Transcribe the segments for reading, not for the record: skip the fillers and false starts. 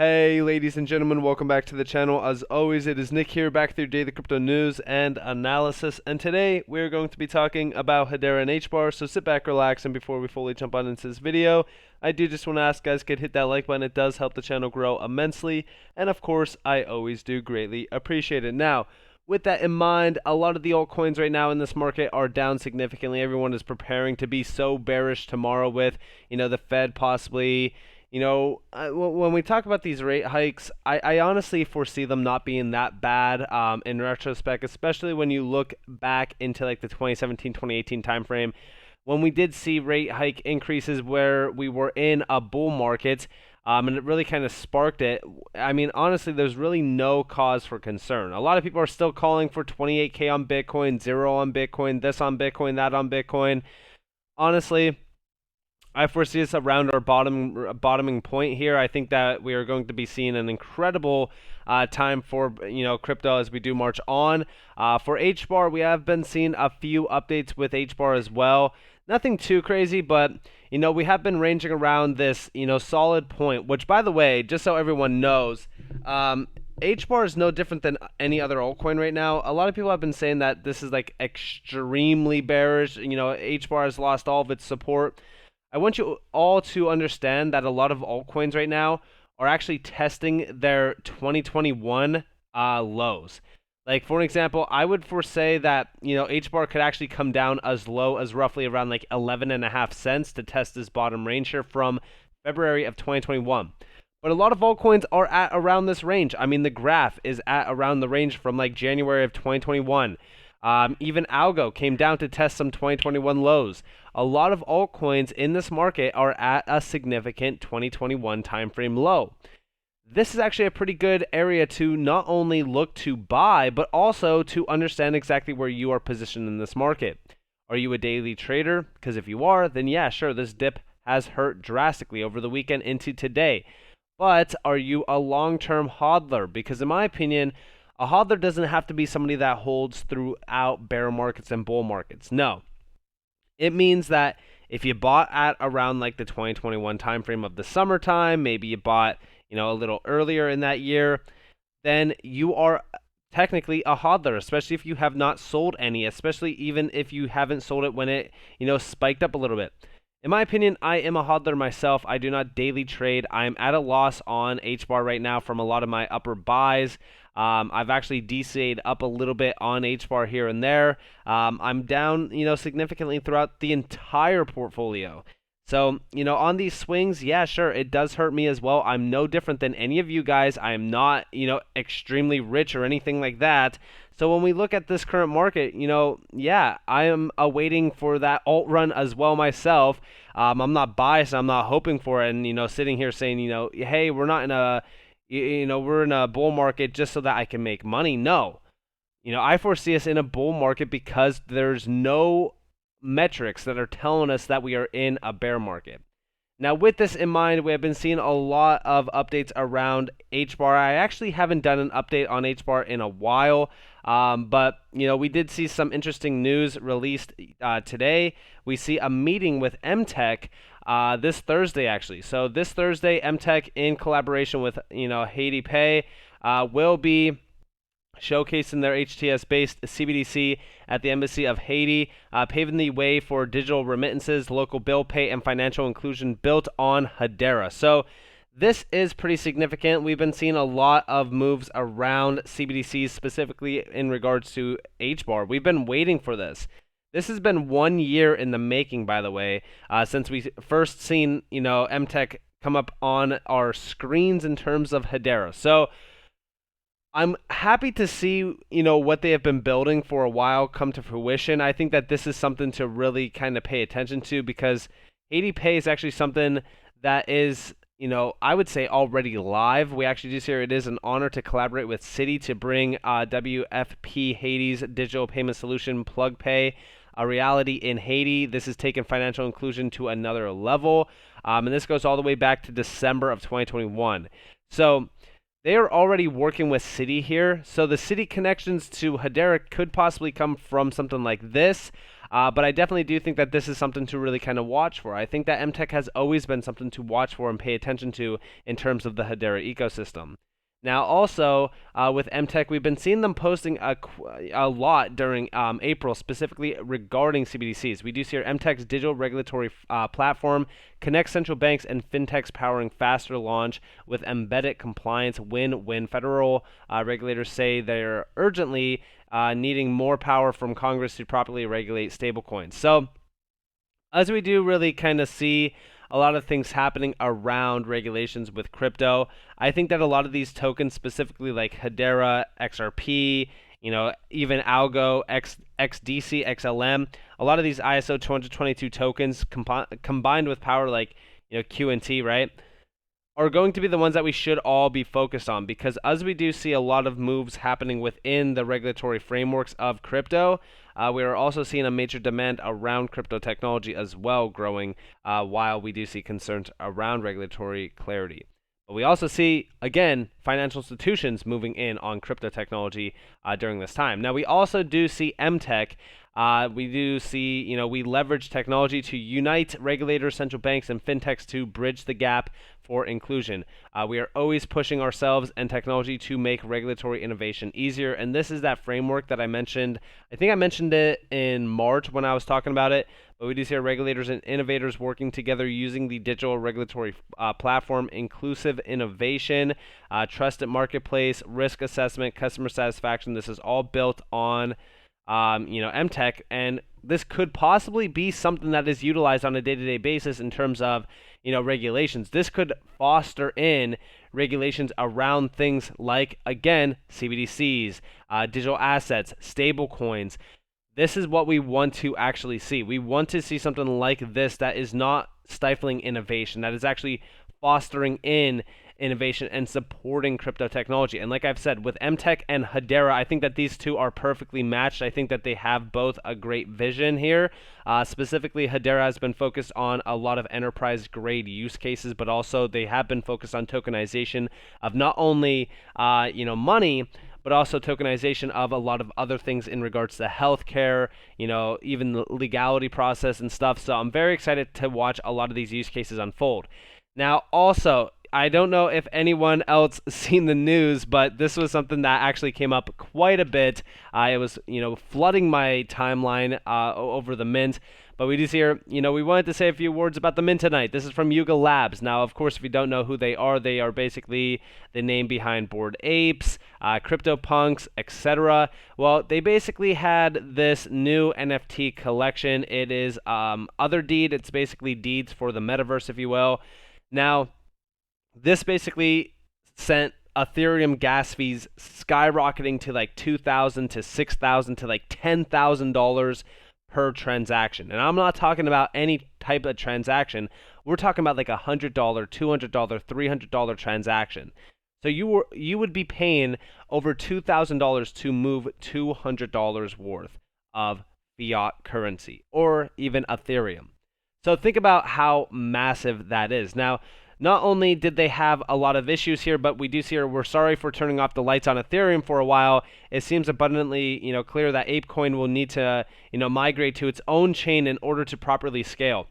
Hey ladies and gentlemen, welcome back to the channel. As always, it is Nick here, back with your daily crypto news and analysis, and today we're going to be talking about Hedera and Hbar, so sit back, relax, and before we fully jump on into this video, I do just want to ask guys, hit that like button. It does help the channel grow immensely, and of course, I always do greatly appreciate it. Now, with that in mind, a lot of the altcoins right now in this market are down significantly. Everyone is preparing to be so bearish tomorrow with, the Fed possibly when we talk about these rate hikes, I honestly foresee them not being that bad in retrospect, especially when you look back into like the 2017-2018 timeframe when we did see rate hike increases where we were in a bull market, and it really kind of sparked it. I mean, honestly, there's really no cause for concern. A lot of people are still calling for 28K on Bitcoin, 0 on Bitcoin, this on Bitcoin, that on Bitcoin. Honestly, I foresee us around our bottoming point here. I think that we are going to be seeing an incredible time for crypto as we do march on. For Hbar, we have been seeing a few updates with Hbar as well. Nothing too crazy, but we have been ranging around this solid point. Which, by the way, just so everyone knows, Hbar is no different than any other altcoin right now. A lot of people have been saying that this is like extremely bearish. Hbar has lost all of its support. I want you all to understand that a lot of altcoins right now are actually testing their 2021 lows. Like, for an example, I would foresee that, Hbar could actually come down as low as roughly around like 11.5 cents to test this bottom range here from February of 2021. But a lot of altcoins are at around this range. I mean, the graph is at around the range from like January of 2021. Even ALGO came down to test some 2021 lows. A lot of altcoins in this market are at a significant 2021 timeframe low. This is actually a pretty good area to not only look to buy, but also to understand exactly where you are positioned in this market. Are you a daily trader? Because if you are, then yeah, sure, this dip has hurt drastically over the weekend into today. But are you a long-term hodler? Because in my opinion, a hodler doesn't have to be somebody that holds throughout bear markets and bull markets. No. It means that if you bought at around like the 2021 timeframe of the summertime, maybe you bought, a little earlier in that year, then you are technically a hodler, especially if you have not sold any, especially even if you haven't sold it when it, spiked up a little bit. In my opinion, I am a hodler myself. I do not daily trade. I am at a loss on Hbar right now from a lot of my upper buys. I've actually DCA'd up a little bit on Hbar here and there. I'm down, significantly throughout the entire portfolio. So, on these swings, yeah, sure, it does hurt me as well. I'm no different than any of you guys. I am not, extremely rich or anything like that. So when we look at this current market, yeah, I am awaiting for that alt run as well myself. I'm not biased. I'm not hoping for it and, sitting here saying, hey, we're not in a, we're in a bull market just so that I can make money. No. I foresee us in a bull market because there's no metrics that are telling us that we are in a bear market. Now, with this in mind, we have been seeing a lot of updates around Hbar. I actually haven't done an update on Hbar in a while, but, we did see some interesting news released today. We see a meeting with Emtech this Thursday, actually. So this Thursday, Emtech, in collaboration with, Hedera, will be showcasing their HTS-based CBDC at the Embassy of Haiti, paving the way for digital remittances, local bill pay, and financial inclusion built on Hedera. So this is pretty significant. We've been seeing a lot of moves around CBDCs, specifically in regards to Hbar. We've been waiting for this. This has been 1 year in the making, by the way, since we first seen, Emtech come up on our screens in terms of Hedera. So I'm happy to see, what they have been building for a while come to fruition. I think that this is something to really kind of pay attention to because Hedera is actually something that is, I would say already live. We actually just hear it is an honor to collaborate with Citi to bring WFP Haiti's digital payment solution PlugPay a reality in Haiti. This has taken financial inclusion to another level, and this goes all the way back to December of 2021. So they are already working with Citi here, so the Citi connections to Hedera could possibly come from something like this. But I definitely do think that this is something to really kind of watch for. I think that Emtech has always been something to watch for and pay attention to in terms of the Hedera ecosystem. Now, also with Emtech, we've been seeing them posting a lot during April, specifically regarding CBDCs. We do see our Emtech's digital regulatory platform connects central banks and fintechs, powering faster launch with embedded compliance win-win. Federal regulators say they're urgently needing more power from Congress to properly regulate stablecoins. So, as we do really kind of see a lot of things happening around regulations with crypto, I think that a lot of these tokens, specifically like Hedera, XRP, even ALGO, XDC, XLM, a lot of these ISO 222 tokens combined with power like QNT, right, are going to be the ones that we should all be focused on, because as we do see a lot of moves happening within the regulatory frameworks of crypto, we are also seeing a major demand around crypto technology as well growing, while we do see concerns around regulatory clarity. But we also see, again, financial institutions moving in on crypto technology during this time. Now, we also do see Emtech. We do see, we leverage technology to unite regulators, central banks, and fintechs to bridge the gap for inclusion. We are always pushing ourselves and technology to make regulatory innovation easier, and this is that framework that I mentioned. I think I mentioned it in March when I was talking about it, but we do see our regulators and innovators working together using the digital regulatory platform, inclusive innovation, trusted marketplace, risk assessment, customer satisfaction. This is all built on Emtech, and this could possibly be something that is utilized on a day-to-day basis in terms of regulations. This could foster in regulations around things like, again, CBDCs, digital assets, stable coins. This is what we want to actually see. We want to see something like this that is not stifling innovation, that is actually fostering in innovation and supporting crypto technology. And like I've said, with Emtech and Hedera, I think that these two are perfectly matched. I think that they have both a great vision here. Specifically, Hedera has been focused on a lot of enterprise grade use cases, but also they have been focused on tokenization of not only money, but also tokenization of a lot of other things in regards to healthcare, even the legality process and stuff. So I'm very excited to watch a lot of these use cases unfold. Now, also, I don't know if anyone else seen the news, but this was something that actually came up quite a bit. It was, flooding my timeline over the mint. But we do see here, we wanted to say a few words about the mint tonight. This is from Yuga Labs. Now, of course, if you don't know who they are basically the name behind Bored Apes, CryptoPunks, etc. Well, they basically had this new NFT collection. It is Other Deed. It's basically deeds for the metaverse, if you will. Now, this basically sent Ethereum gas fees skyrocketing to like $2,000 to $6,000 to like $10,000 per transaction. And I'm not talking about any type of transaction. We're talking about like $100, $200, $300 transaction. So you would be paying over $2,000 to move $200 worth of fiat currency or even Ethereum. So think about how massive that is. Now, not only did they have a lot of issues here, but we do see here, we're sorry for turning off the lights on Ethereum for a while. It seems abundantly, clear that ApeCoin will need to, migrate to its own chain in order to properly scale.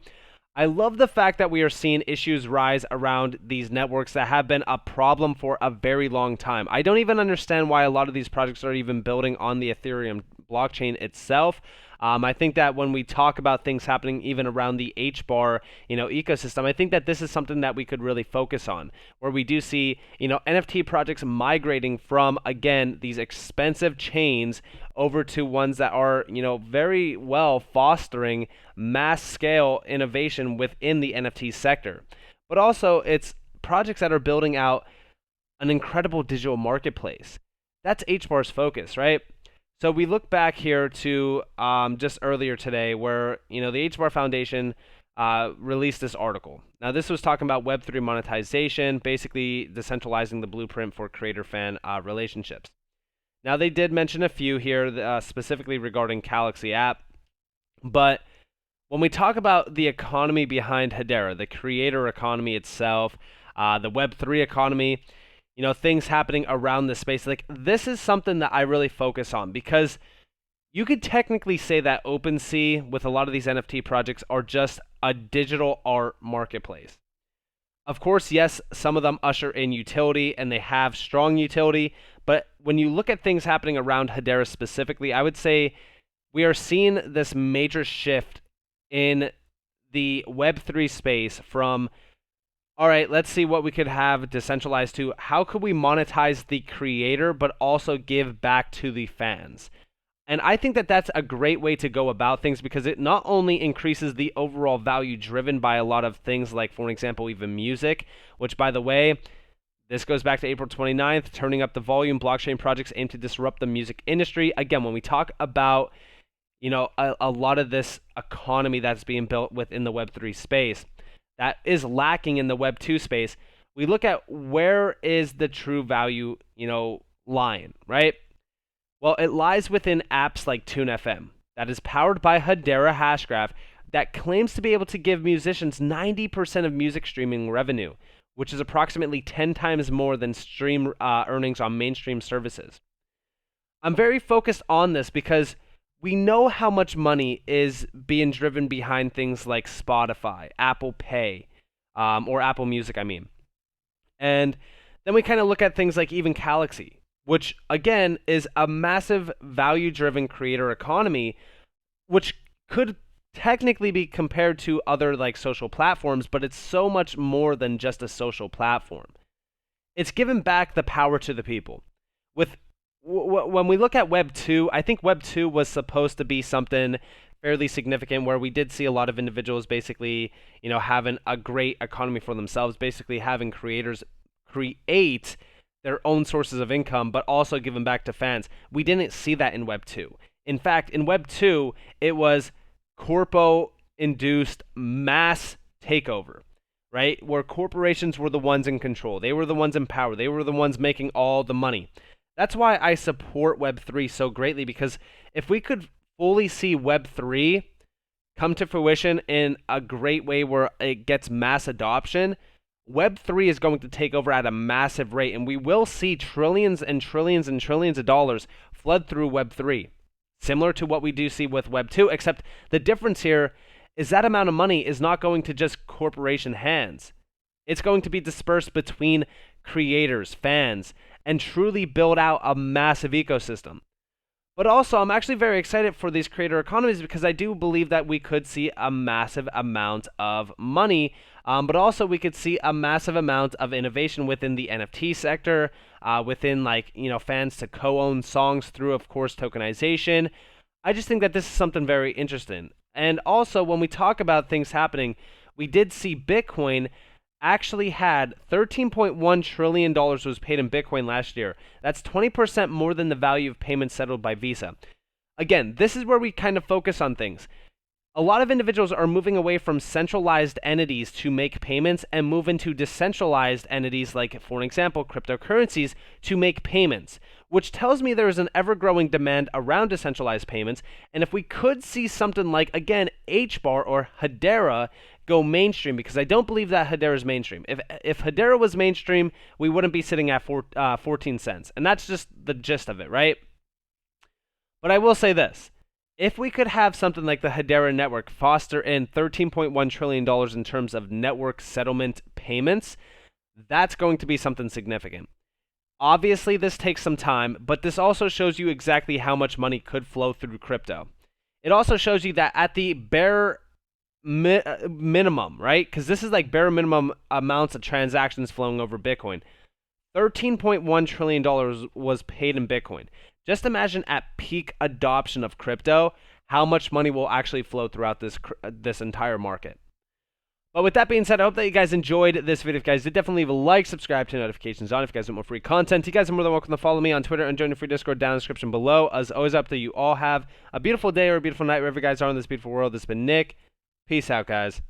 I love the fact that we are seeing issues rise around these networks that have been a problem for a very long time. I don't even understand why a lot of these projects are even building on the Ethereum blockchain itself. I think that when we talk about things happening even around the Hbar, ecosystem, I think that this is something that we could really focus on, where we do see, NFT projects migrating from, again, these expensive chains over to ones that are, very well fostering mass scale innovation within the NFT sector. But also, it's projects that are building out an incredible digital marketplace. That's Hbar's focus, right? So we look back here to just earlier today where, the Hbar Foundation released this article. Now, this was talking about Web3 monetization, basically decentralizing the blueprint for creator-fan relationships. Now, they did mention a few here, specifically regarding Galaxy app. But when we talk about the economy behind Hedera, the creator economy itself, the Web3 economy, things happening around this space, like this is something that I really focus on, because you could technically say that OpenSea with a lot of these NFT projects are just a digital art marketplace. Of course, yes, some of them usher in utility and they have strong utility, but when you look at things happening around Hedera specifically, I would say we are seeing this major shift in the Web3 space from, all right, let's see what we could have decentralized to how could we monetize the creator but also give back to the fans. And I think that that's a great way to go about things because it not only increases the overall value driven by a lot of things like, for example, even music, which, by the way, this goes back to April 29th, turning up the volume. Blockchain projects aim to disrupt the music industry. Again, when we talk about, a lot of this economy that's being built within the Web3 space that is lacking in the Web2 space, we look at where is the true value, lying, right? Well, it lies within apps like TuneFM that is powered by Hedera Hashgraph that claims to be able to give musicians 90% of music streaming revenue, which is approximately 10 times more than stream earnings on mainstream services. I'm very focused on this because we know how much money is being driven behind things like Spotify, Apple Pay, or Apple Music, I mean. And then we kind of look at things like even Galaxy, which, again, is a massive value-driven creator economy, which could technically be compared to other like social platforms, but it's so much more than just a social platform. It's given back the power to the people. When we look at Web 2, I think Web 2 was supposed to be something fairly significant where we did see a lot of individuals basically, having a great economy for themselves, basically having creators create their own sources of income, but also giving back to fans. We didn't see that in Web 2. In fact, in Web 2, it was corpo-induced mass takeover, right? Where corporations were the ones in control. They were the ones in power. They were the ones making all the money. That's why I support Web 3 so greatly, because if we could fully see Web 3 come to fruition in a great way where it gets mass adoption, Web 3 is going to take over at a massive rate, and we will see trillions and trillions and trillions of dollars flood through Web 3, similar to what we do see with Web 2, except the difference here is that amount of money is not going to just corporation hands. It's going to be dispersed between creators, fans, and truly build out a massive ecosystem. But also, I'm actually very excited for these creator economies because I do believe that we could see a massive amount of money, but also we could see a massive amount of innovation within the NFT sector, within fans to co-own songs through, of course, tokenization. I just think that this is something very interesting. And also, when we talk about things happening, we did see Bitcoin actually had $13.1 trillion was paid in Bitcoin last year. That's 20% more than the value of payments settled by Visa. Again, this is where we kind of focus on things. A lot of individuals are moving away from centralized entities to make payments and move into decentralized entities like, for example, cryptocurrencies to make payments, which tells me there is an ever-growing demand around decentralized payments. And if we could see something like, again, Hbar or Hedera go mainstream, because I don't believe that Hedera is mainstream. If Hedera was mainstream, we wouldn't be sitting at 14 cents. And that's just the gist of it, right? But I will say this. If we could have something like the Hedera network foster in $13.1 trillion in terms of network settlement payments, that's going to be something significant. Obviously, this takes some time, but this also shows you exactly how much money could flow through crypto. It also shows you that at the bare minimum, right? Because this is like bare minimum amounts of transactions flowing over Bitcoin. $13.1 trillion was paid in Bitcoin. Just imagine at peak adoption of crypto, how much money will actually flow throughout this entire market. But with that being said, I hope that you guys enjoyed this video. If you guys did, definitely leave a like, subscribe, turn notifications on if you guys want more free content. You guys are more than welcome to follow me on Twitter and join the free Discord down in the description below. As always, I hope that you all have a beautiful day or a beautiful night wherever you guys are in this beautiful world. This has been Nick. Peace out, guys.